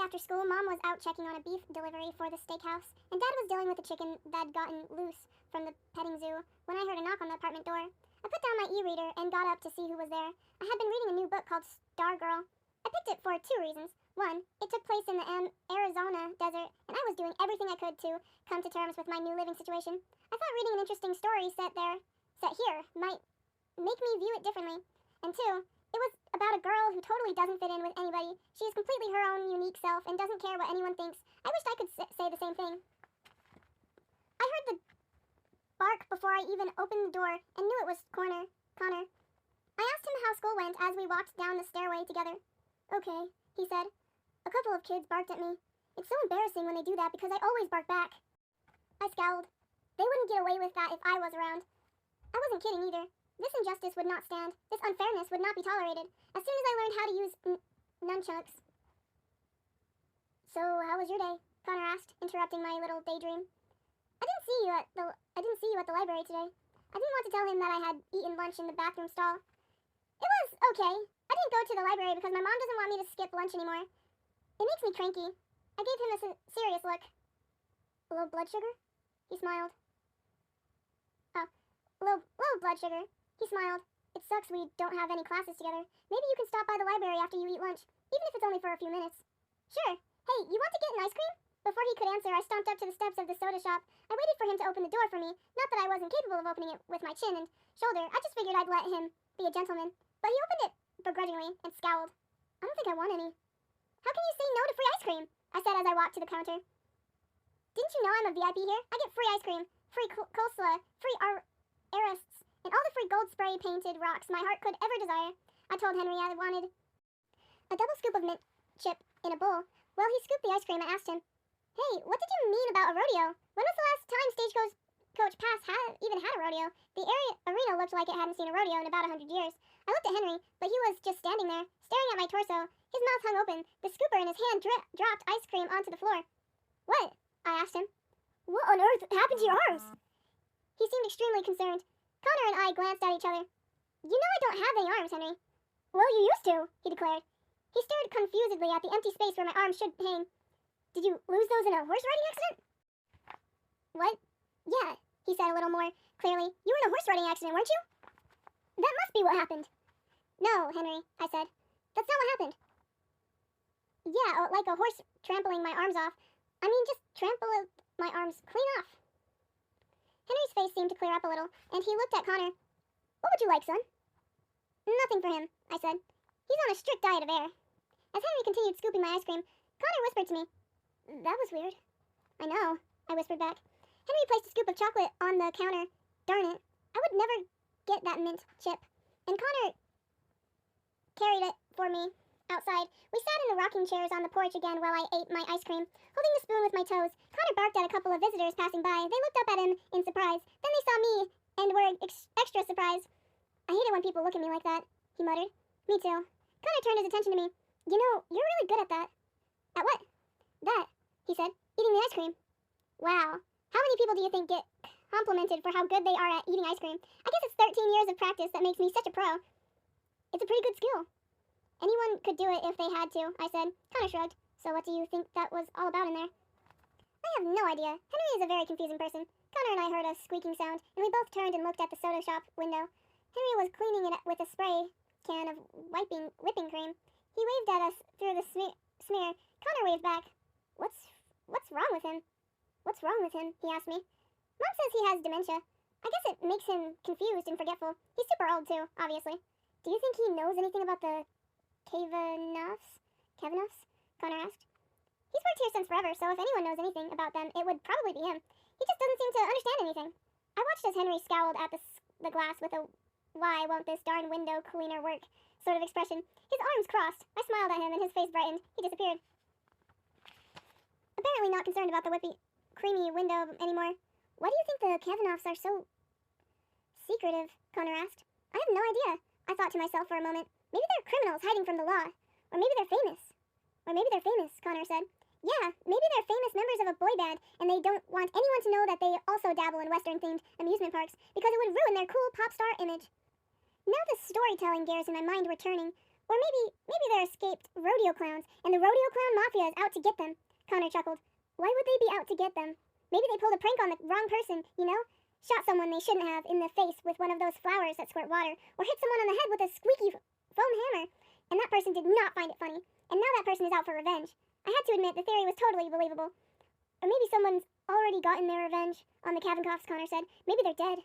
after school, Mom was out checking on a beef delivery for the steakhouse, and Dad was dealing with a chicken that'd gotten loose from the petting zoo when I heard a knock on the apartment door. I put down my e-reader and got up to see who was there. I had been reading a new book called Stargirl. I picked it for two reasons. One, it took place in the Arizona desert, and I was doing everything I could to come to terms with my new living situation. I thought reading an interesting story set here, might make me view it differently. And two, it was about a girl who totally doesn't fit in with anybody. She is completely her own unique self and doesn't care what anyone thinks. I wished I could say the same thing. I heard the bark before I even opened the door and knew it was Connor. I asked him how school went as we walked down the stairway together. Okay, he said. A couple of kids barked at me. It's so embarrassing when they do that because I always bark back. I scowled. They wouldn't get away with that if I was around. I wasn't kidding either. This injustice would not stand. This unfairness would not be tolerated. As soon as I learned how to use nunchucks. So, how was your day? Connor asked, interrupting my little daydream. I didn't see you at the library today. I didn't want to tell him that I had eaten lunch in the bathroom stall. It was okay. I didn't go to the library because my mom doesn't want me to skip lunch anymore. It makes me cranky. I gave him a serious look. Low blood sugar? He smiled. Oh, low blood sugar. He smiled. It sucks we don't have any classes together. Maybe you can stop by the library after you eat lunch, even if it's only for a few minutes. Sure. Hey, you want to get an ice cream? Before he could answer, I stomped up to the steps of the soda shop. I waited for him to open the door for me. Not that I wasn't capable of opening it with my chin and shoulder. I just figured I'd let him be a gentleman. But he opened it begrudgingly and scowled. I don't think I want any. How can you say no to free ice cream? I said as I walked to the counter. Didn't you know I'm a VIP here? I get free ice cream, free coleslaw, free arrests, and all the free gold spray painted rocks my heart could ever desire. I told Henry I wanted a double scoop of mint chip in a bowl. While he scooped the ice cream, I asked him, Hey, what did you mean about a rodeo? When was the last time Stagecoach Pass even had a rodeo? The arena looked like it hadn't seen a rodeo in about 100 years. I looked at Henry, but he was just standing there, staring at my torso. His mouth hung open. The scooper in his hand dropped ice cream onto the floor. What? I asked him. What on earth happened to your arms? He seemed extremely concerned. Connor and I glanced at each other. You know I don't have any arms, Henry. Well, you used to, he declared. He stared confusedly at the empty space where my arms should hang. Did you lose those in a horse riding accident? What? Yeah, he said a little more clearly. You were in a horse riding accident, weren't you? That must be what happened. No, Henry, I said. That's not what happened. Yeah, like a horse trampling my arms off. I mean, just trample my arms clean off. Henry's face seemed to clear up a little, and he looked at Connor. What would you like, son? Nothing for him, I said. He's on a strict diet of air. As Henry continued scooping my ice cream, Connor whispered to me, That was weird. I know, I whispered back. Henry placed a scoop of chocolate on the counter. Darn it, I would never get that mint chip. And Connor carried it for me outside. We sat in the rocking chairs on the porch again while I ate my ice cream, holding the spoon with my toes. Connor barked at a couple of visitors passing by. They looked up at him in surprise. Then they saw me and were extra surprised. I hate it when people look at me like that, he muttered. Me too. Connor turned his attention to me. You know, you're really good at that. At what? That, he said, eating the ice cream. Wow. How many people do you think get complimented for how good they are at eating ice cream? I guess it's 13 years of practice that makes me such a pro. It's a pretty good skill. Anyone could do it if they had to, I said. Connor shrugged. So what do you think that was all about in there? I have no idea. Henry is a very confusing person. Connor and I heard a squeaking sound, and we both turned and looked at the soda shop window. Henry was cleaning it with a spray can of whipping cream. He waved at us through the smear. Connor waved back. What's wrong with him? What's wrong with him? He asked me. Mom says he has dementia. I guess it makes him confused and forgetful. He's super old too, obviously. Do you think he knows anything about the Kavanovs? Connor asked. He's worked here since forever, so if anyone knows anything about them, it would probably be him. He just doesn't seem to understand anything. I watched as Henry scowled at the glass with a why won't this darn window cleaner work sort of expression. His arms crossed. I smiled at him and his face brightened. He disappeared. Apparently not concerned about the creamy window anymore. Why do you think the Kavanovs are so secretive? Connor asked. I have no idea. I thought to myself for a moment. Maybe they're criminals hiding from the law. Or maybe they're famous. Connor said. Yeah, maybe they're famous members of a boy band, and they don't want anyone to know that they also dabble in Western-themed amusement parks, because it would ruin their cool pop star image. Now the storytelling gears in my mind were turning. Or maybe they're escaped rodeo clowns, and the rodeo clown mafia is out to get them. Connor chuckled. Why would they be out to get them? Maybe they pulled a prank on the wrong person, you know? Shot someone they shouldn't have in the face with one of those flowers that squirt water, or hit someone on the head with a squeaky foam hammer. And that person did not find it funny, and now that person is out for revenge. I had to admit the theory was totally believable. Or maybe someone's already gotten their revenge on the Kavankoffs, Connor said. Maybe they're dead.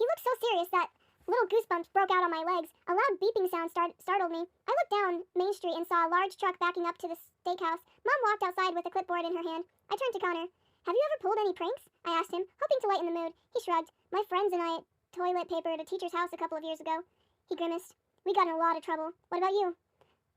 He looked so serious that little goosebumps broke out on my legs. A loud beeping sound startled me. I looked down Main Street and saw a large truck backing up to the steakhouse. Mom walked outside with a clipboard in her hand. I turned to Connor. Have you ever pulled any pranks? I asked him, hoping to lighten the mood. He shrugged. My friends and I toilet paper at a teacher's house a couple of years ago. He grimaced. We got in a lot of trouble. What about you?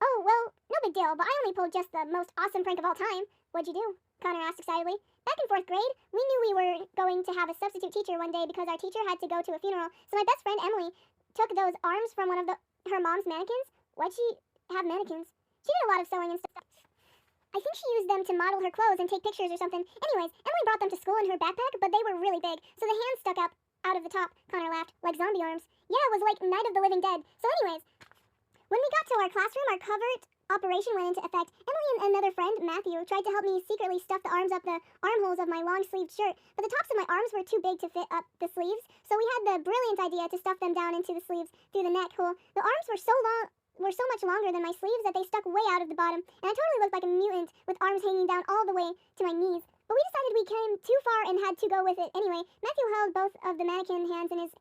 Oh, well, no big deal, but I only pulled just the most awesome prank of all time. What'd you do? Connor asked excitedly. Back in 4th grade, we knew we were going to have a substitute teacher one day because our teacher had to go to a funeral, so my best friend Emily took those arms from one of her mom's mannequins. Why'd she have mannequins? She did a lot of sewing and stuff. I think she used them to model her clothes and take pictures or something. Anyways, Emily brought them to school in her backpack, but they were really big, so the hands stuck up out of the top. Connor laughed. Like zombie arms. Yeah, it was like Night of the Living Dead. So anyways, when we got to our classroom, our covert operation went into effect. Emily and another friend, Matthew, tried to help me secretly stuff the arms up the armholes of my long-sleeved shirt, but the tops of my arms were too big to fit up the sleeves, so we had the brilliant idea to stuff them down into the sleeves through the neck hole. The arms were so much longer than my sleeves that they stuck way out of the bottom, and I totally looked like a mutant with arms hanging down all the way to my knees. But we decided we came too far and had to go with it anyway. Matthew held both of the mannequin hands in his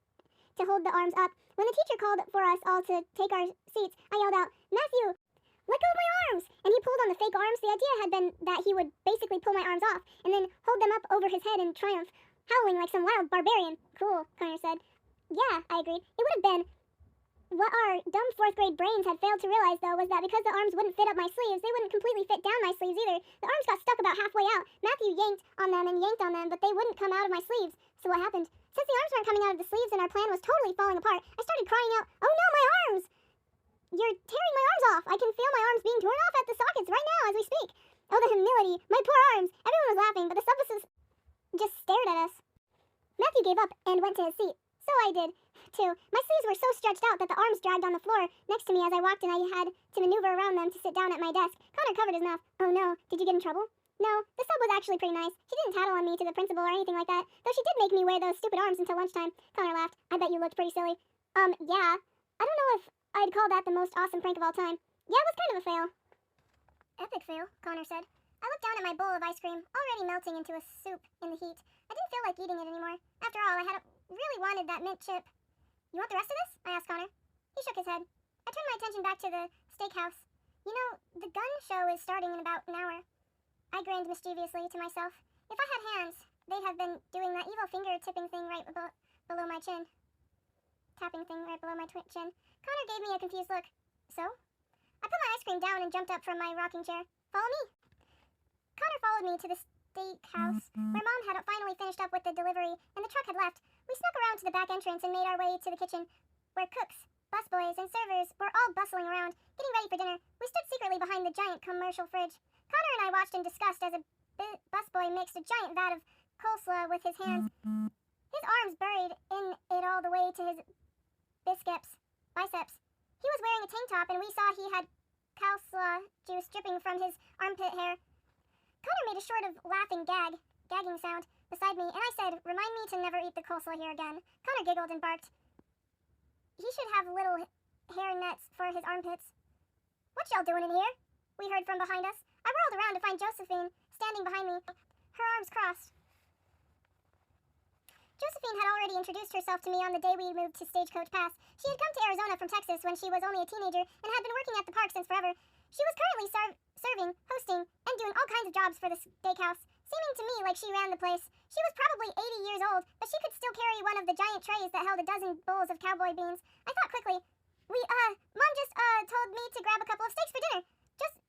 to hold the arms up. When the teacher called for us all to take our seats, I yelled out, Matthew, let go of my arms! And he pulled on the fake arms. The idea had been that he would basically pull my arms off and then hold them up over his head in triumph, howling like some wild barbarian. Cool, Connor said. Yeah, I agreed. It would have been. What our dumb 4th grade brains had failed to realize, though, was that because the arms wouldn't fit up my sleeves, they wouldn't completely fit down my sleeves either. The arms got stuck about halfway out. Matthew yanked on them and yanked on them, but they wouldn't come out of my sleeves. So what happened? Since the arms weren't coming out of the sleeves and our plan was totally falling apart, I started crying out, oh no, my arms! You're tearing my arms off! I can feel my arms being torn off at the sockets right now as we speak. Oh, the humility! My poor arms! Everyone was laughing, but the submissives just stared at us. Matthew gave up and went to his seat. So I did, too. My sleeves were so stretched out that the arms dragged on the floor next to me as I walked, and I had to maneuver around them to sit down at my desk. Connor covered his mouth. Oh no, did you get in trouble? No, the sub was actually pretty nice. She didn't tattle on me to the principal or anything like that, though she did make me wear those stupid arms until lunchtime. Connor laughed. I bet you looked pretty silly. Yeah. I don't know if I'd call that the most awesome prank of all time. Yeah, it was kind of a fail. Epic fail, Connor said. I looked down at my bowl of ice cream, already melting into a soup in the heat. I didn't feel like eating it anymore. After all, I had really wanted that mint chip. You want the rest of this? I asked Connor. He shook his head. I turned my attention back to the steakhouse. You know, the gun show is starting in about an hour. I grinned mischievously to myself. If I had hands, they'd have been doing that evil finger-tipping thing right below my chin. Tapping thing right below my chin. Connor gave me a confused look. So? I put my ice cream down and jumped up from my rocking chair. Follow me. Connor followed me to the steakhouse, where Mom had finally finished up with the delivery, and the truck had left. We snuck around to the back entrance and made our way to the kitchen, where cooks, busboys, and servers were all bustling around, getting ready for dinner. We stood secretly behind the giant commercial fridge. Connor and I watched in disgust as a busboy mixed a giant vat of coleslaw with his hands, his arms buried in it all the way to his biceps. He was wearing a tank top, and we saw he had coleslaw juice dripping from his armpit hair. Connor made a sort of laughing gagging sound beside me, and I said, remind me to never eat the coleslaw here again. Connor giggled and barked. He should have little hair nets for his armpits. What y'all doing in here? We heard from behind us. I whirled around to find Josephine standing behind me, her arms crossed. Josephine had already introduced herself to me on the day we moved to Stagecoach Pass. She had come to Arizona from Texas when she was only a teenager and had been working at the park since forever. She was currently serving, hosting, and doing all kinds of jobs for the steakhouse, seeming to me like she ran the place. She was probably 80 years old, but she could still carry one of the giant trays that held a dozen bowls of cowboy beans. I thought quickly. Mom just told me to grab a couple of steaks for dinner.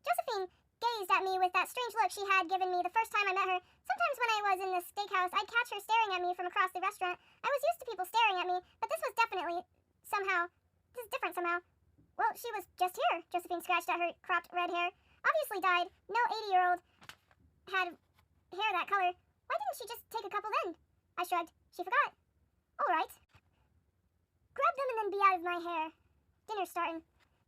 Josephine gazed at me with that strange look she had given me the first time I met her. Sometimes when I was in the steakhouse, I'd catch her staring at me from across the restaurant. I was used to people staring at me, but this was definitely different somehow. Well, she was just here. Josephine scratched at her cropped red hair. Obviously dyed. No 80-year-old had hair that color. Why didn't she just take a couple then? I shrugged. She forgot. All right. Grab them and then be out of my hair. Dinner's starting.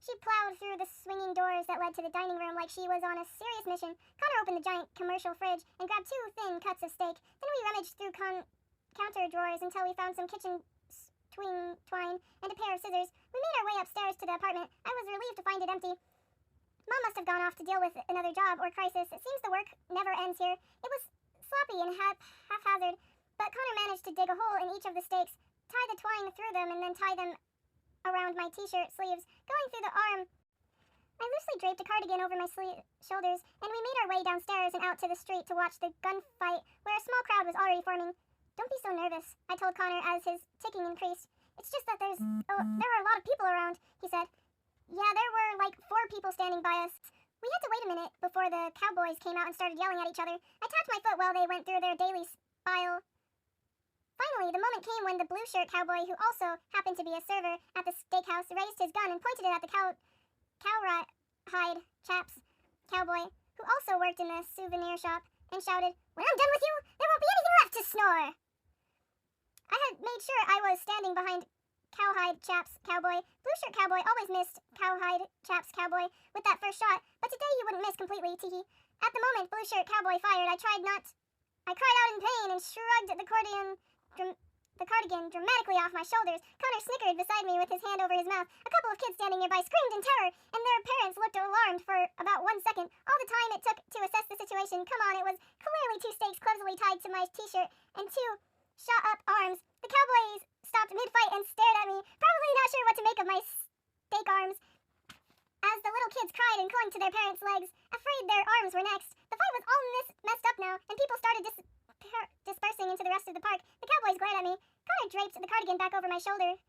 She plowed through the swinging doors that led to the dining room like she was on a serious mission. Connor opened the giant commercial fridge and grabbed 2 thin cuts of steak. Then we rummaged through counter drawers until we found some kitchen twine and a pair of scissors. We made our way upstairs to the apartment. I was relieved to find it empty. Mom must have gone off to deal with another job or crisis. It seems the work never ends here. It was sloppy and haphazard, but Connor managed to dig a hole in each of the steaks, tie the twine through them, and then tie them around my t-shirt sleeves, going through the arm. I loosely draped a cardigan over my shoulders, and we made our way downstairs and out to the street to watch the gunfight, where a small crowd was already forming. Don't be so nervous, I told Connor as his ticking increased. It's just that there are a lot of people around, he said. Yeah, there were like 4 people standing by us. We had to wait a minute before the cowboys came out and started yelling at each other. I tapped my foot while they went through their daily spile. Finally, the moment came when the blue-shirt cowboy, who also happened to be a server at the steakhouse, raised his gun and pointed it at the cowhide chaps cowboy, who also worked in the souvenir shop, and shouted, "When I'm done with you, there won't be anything left to snore!" I had made sure I was standing behind cowhide chaps cowboy. Blue-shirt cowboy always missed cowhide chaps cowboy with that first shot, but today he wouldn't miss completely, teehee. At the moment blue-shirt cowboy fired, I cried out in pain and shrugged the cardigan dramatically off my shoulders. Connor snickered beside me with his hand over his mouth. A couple of kids standing nearby screamed in terror, and their parents looked alarmed for about 1 second. All the time it took to assess the situation. Come on, it was clearly 2 steaks clumsily tied to my t-shirt and 2 shot-up arms. The cowboys stopped mid-fight and stared at me, probably not sure what to make of my steak arms, as the little kids cried and clung to their parents' legs, afraid their arms were next. The fight was all messed up now, and people started dispersing into the rest of the park. The cowboys glared at me. Connor draped the cardigan back over my shoulder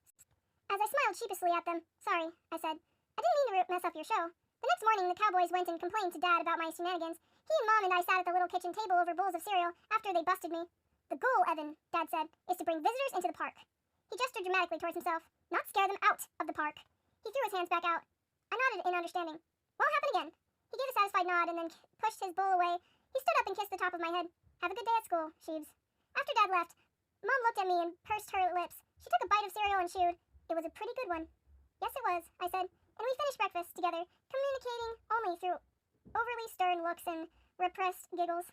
as I smiled sheepishly at them. "Sorry," I said. "I didn't mean to mess up your show." The next morning, the cowboys went and complained to Dad about my shenanigans. He and Mom and I sat at the little kitchen table over bowls of cereal after they busted me. "The goal, Evan," Dad said, "is to bring visitors into the park." He gestured dramatically towards himself. "Not scare them out of the park." He threw his hands back out. I nodded in understanding. "Won't happen again." He gave a satisfied nod and then pushed his bowl away. He stood up and kissed the top of my head. "Have a good day at school, Sheebs." After Dad left, Mom looked at me and pursed her lips. She took a bite of cereal and chewed. "It was a pretty good one." "Yes, it was," I said, and we finished breakfast together, communicating only through overly stern looks and repressed giggles.